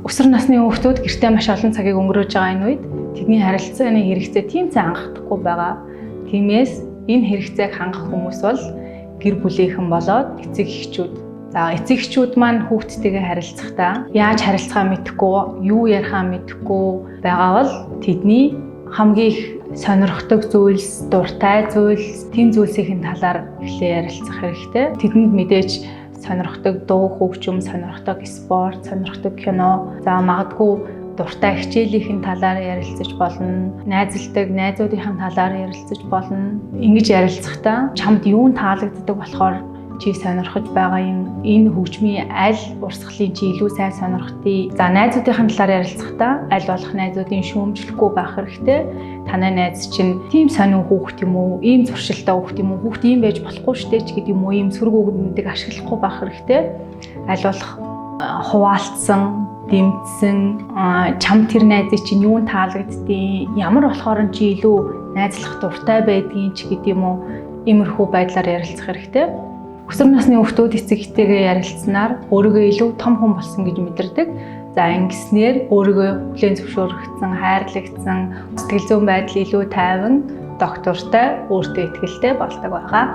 Өсвөр насны хүүхдүүд гэртээ маш олон цагийг өнгөрөөж байгаа энэ үед тэдний харилцааны хэрэгцээ тийм цаа хангахгүй байгаа. Тиймээс энэ хэрэгцээг хангах хүмүүс бол гэр бүлийнхэн болоод эцэг эхчүүд. За эцэг эхчүүд маань хүүхдтэйгээ харилцахдаа яаж харилцахаа мэдэхгүй, юу ярихаа мэдэхгүй байгаа бол тэдний хамгийн их сонирхдог зүйлс, дуртай зүйлс, тийм зүйлсийн талаар эхлээ ярилцах хэрэгтэй. Тэдэнд мэдээж сонирхдог дуу, хөгжим, сонирхдог спорт, сонирхдог кино, за магадгүй дуртай хичээлийн талаар ярилцаж болно. Найзалдаг найзуудын талаар ярилцаж болно. Ингэж ярилцахдаа чамд юу таалагддаг болохоор чи сонирхож байгаа энэ хөгжмийн аль урсгалын чи илүү сайн сонирхдгийг. За найзуудын талаар ярилцахдаа аль болох найзуудын шүүмжлэхгүй байх хэрэгтэй. Танай найз чинь тийм сонин хүүхэд юм уу, ийм зуршилтай хүүхэд юм уу, хүүхэд ийм байж болохгүй штэ ч гэдэг юм уу, ийм сөрөг үгнүүдийг ашиглахгүй байх хэрэгтэй. Аль болох хуваалцсан, дэмжсэн, чам тэр найзыг чинь юу таалагддгийг, ямар болохоор чи илүү найзлах дуртай байдгийг ч гэдэг юм уу, иймэрхүү байдлаар ярилцах хэрэгтэй. Өсвөр насны хүүхдүүд эцэг эхтэйгээ ярилцсанаар өөрийгөө илүү том хүн болсон гэж мэдэрдэг. За ингэснээр өөрийгөө хүлээн зөвшөөрөгдсөн, хайрлагдсан, сэтгэл зүйн байдал илүү тайван, доктортой, өөртөө итгэлтэй болдог байгаа.